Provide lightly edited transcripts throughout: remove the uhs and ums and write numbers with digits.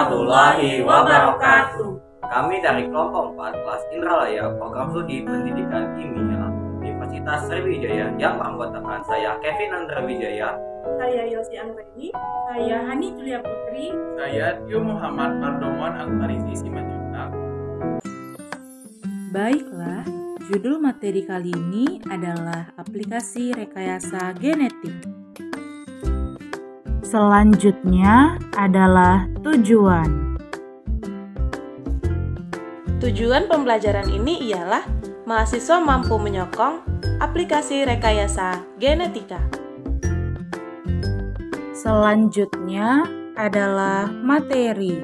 warahmatullahi wabarakatuh. Kami dari kelompok 4 kelas Indralaya Program Studi Pendidikan Kimia Universitas Sriwijaya yang beranggotakan saya Kevin Andra Wijaya, saya Yosi Anggreni, saya Hani Julia Putri, saya Tio Muhammad Pardomon Alfarisi Simanjuntak. Baiklah, judul materi kali ini adalah aplikasi rekayasa genetik. Selanjutnya adalah tujuan. Tujuan pembelajaran ini ialah mahasiswa mampu menyokong aplikasi rekayasa genetika. Selanjutnya adalah materi.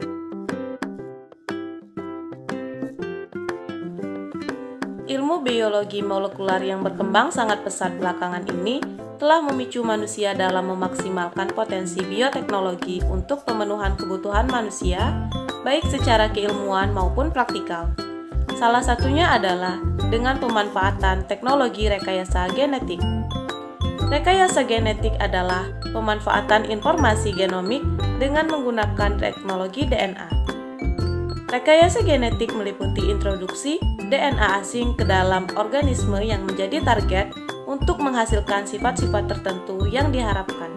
Ilmu biologi molekular yang berkembang sangat pesat belakangan ini telah memicu manusia dalam memaksimalkan potensi bioteknologi untuk pemenuhan kebutuhan manusia, baik secara keilmuan maupun praktikal. Salah satunya adalah dengan pemanfaatan teknologi rekayasa genetik. Rekayasa genetik adalah pemanfaatan informasi genomik dengan menggunakan teknologi DNA. Rekayasa genetik meliputi introduksi DNA asing ke dalam organisme yang menjadi target untuk menghasilkan sifat-sifat tertentu yang diharapkan.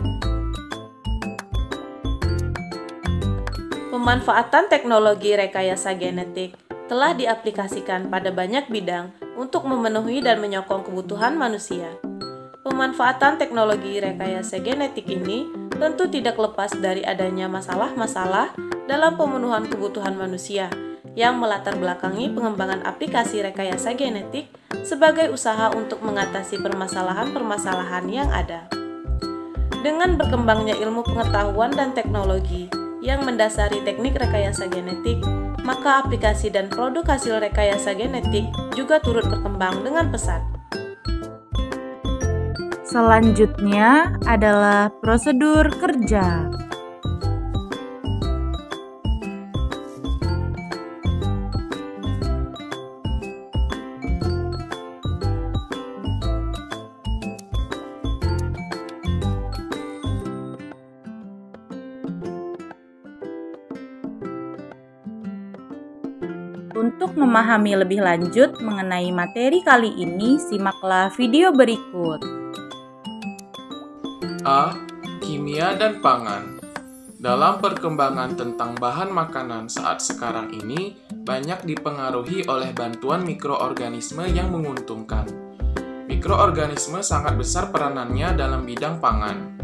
Pemanfaatan teknologi rekayasa genetik telah diaplikasikan pada banyak bidang untuk memenuhi dan menyokong kebutuhan manusia. Pemanfaatan teknologi rekayasa genetik ini tentu tidak lepas dari adanya masalah-masalah dalam pemenuhan kebutuhan manusia yang melatar belakangi pengembangan aplikasi rekayasa genetik sebagai usaha untuk mengatasi permasalahan-permasalahan yang ada. Dengan berkembangnya ilmu pengetahuan dan teknologi yang mendasari teknik rekayasa genetik, maka aplikasi dan produk hasil rekayasa genetik juga turut berkembang dengan pesat. Selanjutnya adalah prosedur kerja. Untuk memahami lebih lanjut mengenai materi kali ini, simaklah video berikut. A. Kimia dan pangan. Dalam perkembangan tentang bahan makanan saat sekarang ini, banyak dipengaruhi oleh bantuan mikroorganisme yang menguntungkan. Mikroorganisme sangat besar peranannya dalam bidang pangan.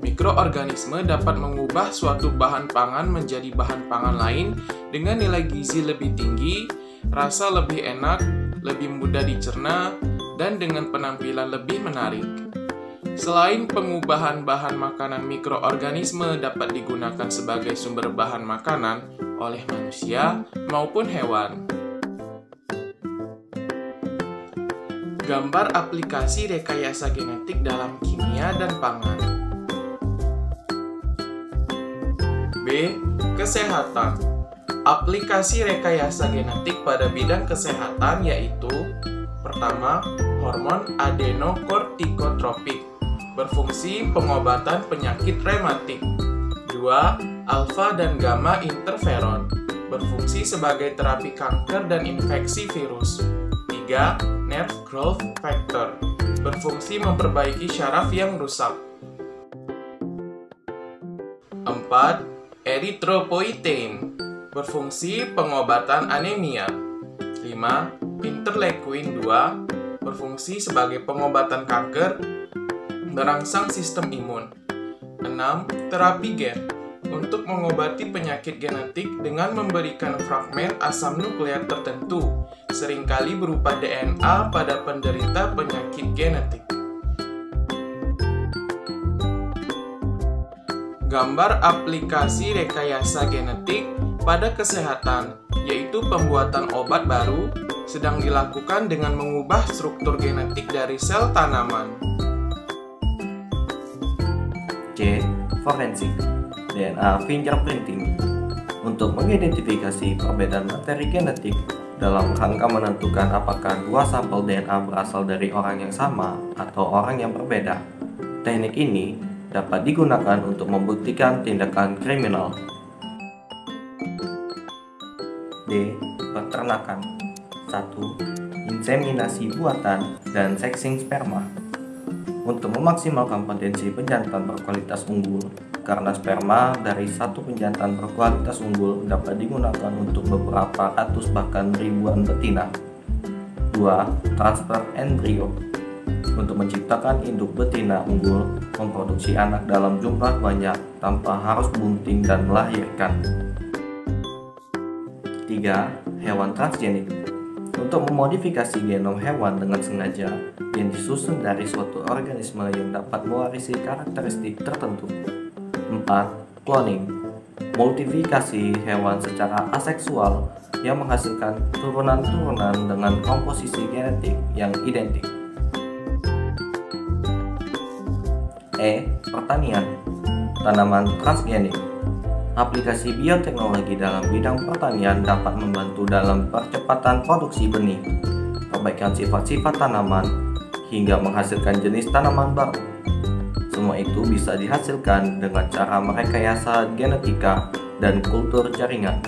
Mikroorganisme dapat mengubah suatu bahan pangan menjadi bahan pangan lain dengan nilai gizi lebih tinggi, rasa lebih enak, lebih mudah dicerna, dan dengan penampilan lebih menarik. Selain pengubahan bahan makanan, mikroorganisme dapat digunakan sebagai sumber bahan makanan oleh manusia maupun hewan. Gambar aplikasi rekayasa genetik dalam kimia dan pangan. B. Kesehatan. Aplikasi rekayasa genetik pada bidang kesehatan yaitu: pertama, hormon adenokortikotropik, berfungsi pengobatan penyakit rematik. 2. Alfa dan gamma interferon, berfungsi sebagai terapi kanker dan infeksi virus. 3. Nerve growth factor, berfungsi memperbaiki syaraf yang rusak. 4. Erythropoietin, berfungsi pengobatan anemia. 5. Interleukin 2, berfungsi sebagai pengobatan kanker, merangsang sistem imun. 6. Terapi gen, untuk mengobati penyakit genetik dengan memberikan fragmen asam nukleat tertentu, seringkali berupa DNA pada penderita penyakit genetik. Gambar aplikasi rekayasa genetik pada kesehatan, yaitu pembuatan obat baru, sedang dilakukan dengan mengubah struktur genetik dari sel tanaman. C. Forensik, DNA fingerprinting, untuk mengidentifikasi perbedaan materi genetik dalam rangka menentukan apakah dua sampel DNA berasal dari orang yang sama atau orang yang berbeda. Teknik ini dapat digunakan untuk membuktikan tindakan kriminal. D. Peternakan. 1. Inseminasi buatan dan sexing sperma. Untuk memaksimalkan potensi penjantan berkualitas unggul, karena sperma dari satu penjantan berkualitas unggul dapat digunakan untuk beberapa ratus bahkan ribuan betina. 2. Transfer embrio. Untuk menciptakan induk betina unggul memproduksi anak dalam jumlah banyak tanpa harus bunting dan melahirkan. 3. Hewan transgenik. Untuk memodifikasi genom hewan dengan sengaja yang disusun dari suatu organisme yang dapat mewarisi karakteristik tertentu. 4. Cloning. Multifikasi hewan secara aseksual yang menghasilkan turunan-turunan dengan komposisi genetik yang identik. E. Pertanian. Tanaman transgenik. Aplikasi bioteknologi dalam bidang pertanian dapat membantu dalam percepatan produksi benih, perbaikan sifat-sifat tanaman, hingga menghasilkan jenis tanaman baru. Semua itu bisa dihasilkan dengan cara merekayasa genetika dan kultur jaringan.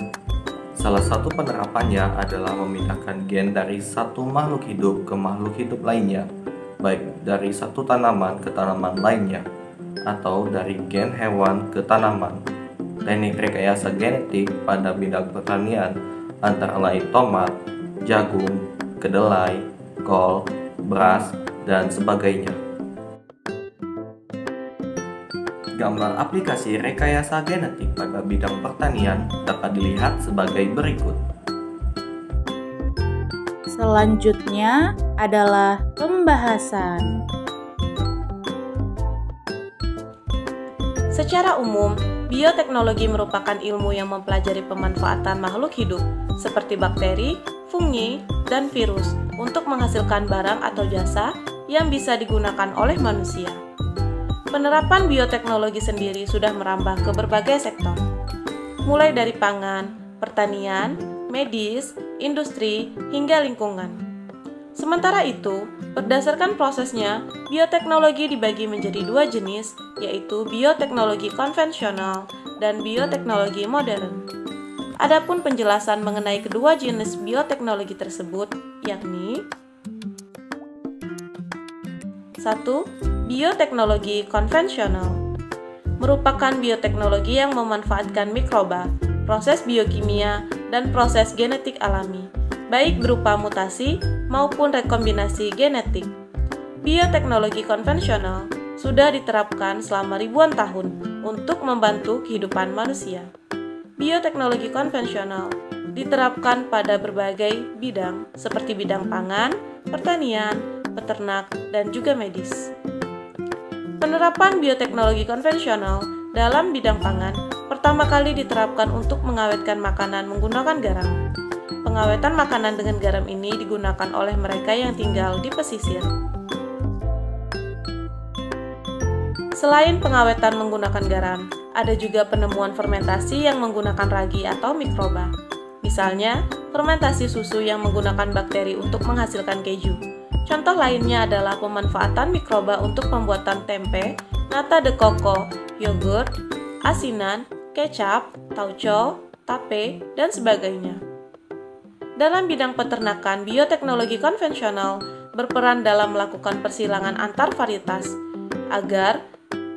Salah satu penerapannya adalah memindahkan gen dari satu makhluk hidup ke makhluk hidup lainnya, baik dari satu tanaman ke tanaman lainnya, atau dari gen hewan ke tanaman. Teknik rekayasa genetik pada bidang pertanian antara lain tomat, jagung, kedelai, kol, beras, dan sebagainya. Gambar aplikasi rekayasa genetik pada bidang pertanian dapat dilihat sebagai berikut. Selanjutnya adalah pembahasan. Secara umum, bioteknologi merupakan ilmu yang mempelajari pemanfaatan makhluk hidup seperti bakteri, fungi, dan virus untuk menghasilkan barang atau jasa yang bisa digunakan oleh manusia. Penerapan bioteknologi sendiri sudah merambah ke berbagai sektor, mulai dari pangan, pertanian, medis, industri, hingga lingkungan. Sementara itu, berdasarkan prosesnya, bioteknologi dibagi menjadi dua jenis, yaitu bioteknologi konvensional dan bioteknologi modern. Adapun penjelasan mengenai kedua jenis bioteknologi tersebut, yakni 1. Bioteknologi konvensional merupakan bioteknologi yang memanfaatkan mikroba, proses biokimia, dan proses genetik alami, baik berupa mutasi maupun rekombinasi genetik. Bioteknologi konvensional sudah diterapkan selama ribuan tahun untuk membantu kehidupan manusia. Bioteknologi konvensional diterapkan pada berbagai bidang seperti bidang pangan, pertanian, peternak, dan juga medis. Penerapan bioteknologi konvensional dalam bidang pangan pertama kali diterapkan untuk mengawetkan makanan menggunakan garam. Pengawetan makanan dengan garam ini digunakan oleh mereka yang tinggal di pesisir. Selain pengawetan menggunakan garam, ada juga penemuan fermentasi yang menggunakan ragi atau mikroba. Misalnya, fermentasi susu yang menggunakan bakteri untuk menghasilkan keju. Contoh lainnya adalah pemanfaatan mikroba untuk pembuatan tempe, nata de coco, yogurt, asinan, kecap, tauco, tape, dan sebagainya. Dalam bidang peternakan, bioteknologi konvensional berperan dalam melakukan persilangan antar varietas agar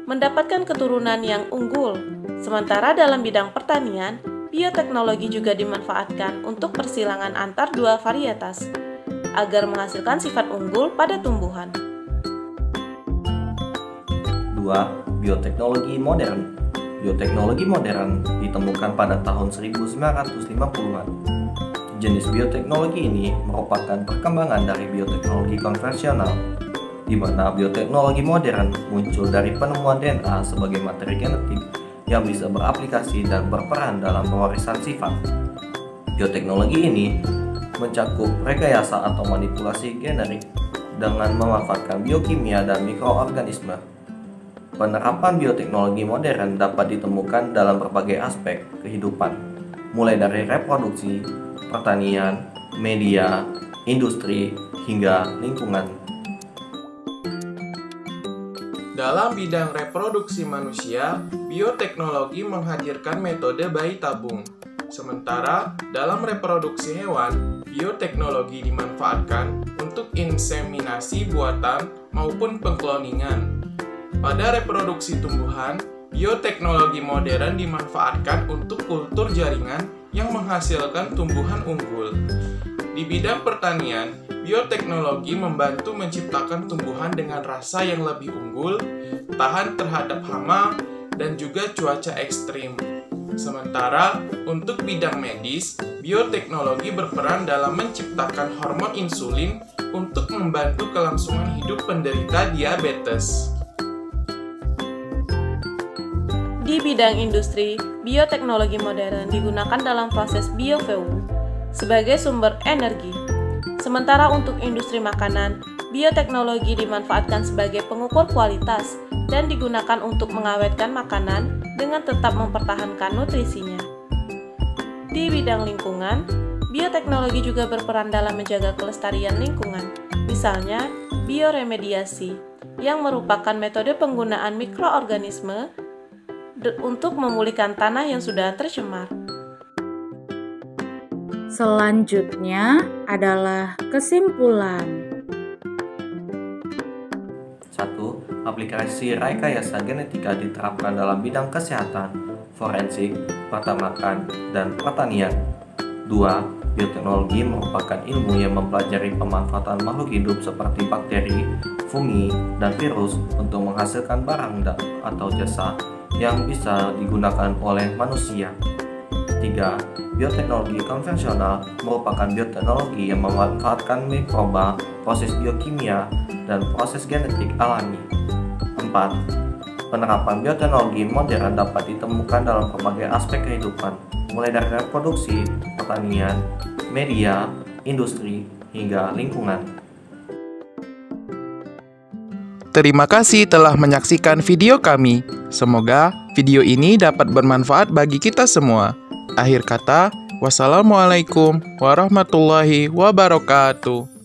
mendapatkan keturunan yang unggul. Sementara dalam bidang pertanian, bioteknologi juga dimanfaatkan untuk persilangan antar dua varietas agar menghasilkan sifat unggul pada tumbuhan. 2. Bioteknologi modern. Bioteknologi modern ditemukan pada tahun 1950-an. Jenis bioteknologi ini merupakan perkembangan dari bioteknologi konvensional, di mana bioteknologi modern muncul dari penemuan DNA sebagai materi genetik yang bisa beraplikasi dan berperan dalam pewarisan sifat. Bioteknologi ini mencakup rekayasa atau manipulasi genetik dengan memanfaatkan biokimia dan mikroorganisme. Penerapan bioteknologi modern dapat ditemukan dalam berbagai aspek kehidupan, mulai dari reproduksi, pertanian, media, industri, hingga lingkungan. Dalam bidang reproduksi manusia, bioteknologi menghadirkan metode bayi tabung. Sementara dalam reproduksi hewan, bioteknologi dimanfaatkan untuk inseminasi buatan maupun pengkloningan. Pada reproduksi tumbuhan, bioteknologi modern dimanfaatkan untuk kultur jaringan yang menghasilkan tumbuhan unggul. Di bidang pertanian, bioteknologi membantu menciptakan tumbuhan dengan rasa yang lebih unggul, tahan terhadap hama, dan juga cuaca ekstrim. Sementara untuk bidang medis, bioteknologi berperan dalam menciptakan hormon insulin untuk membantu kelangsungan hidup penderita diabetes. Di bidang industri, bioteknologi modern digunakan dalam proses biofuel sebagai sumber energi. Sementara untuk industri makanan, bioteknologi dimanfaatkan sebagai pengukur kualitas dan digunakan untuk mengawetkan makanan dengan tetap mempertahankan nutrisinya. Di bidang lingkungan, bioteknologi juga berperan dalam menjaga kelestarian lingkungan, misalnya bioremediasi, yang merupakan metode penggunaan mikroorganisme untuk memulihkan tanah yang sudah tercemar. Selanjutnya adalah kesimpulan. 1. Aplikasi rekayasa genetika diterapkan dalam bidang kesehatan, forensik, peternakan, dan pertanian. 2. Bioteknologi merupakan ilmu yang mempelajari pemanfaatan makhluk hidup seperti bakteri, fungi, dan virus untuk menghasilkan barang atau jasa yang bisa digunakan oleh manusia. 3. Bioteknologi konvensional merupakan bioteknologi yang memanfaatkan mikroba, proses biokimia, dan proses genetik alami. 4. Penerapan bioteknologi modern dapat ditemukan dalam berbagai aspek kehidupan, mulai dari reproduksi, pertanian, media, industri, hingga lingkungan. Terima kasih telah menyaksikan video kami. Semoga video ini dapat bermanfaat bagi kita semua. Akhir kata, wassalamualaikum warahmatullahi wabarakatuh.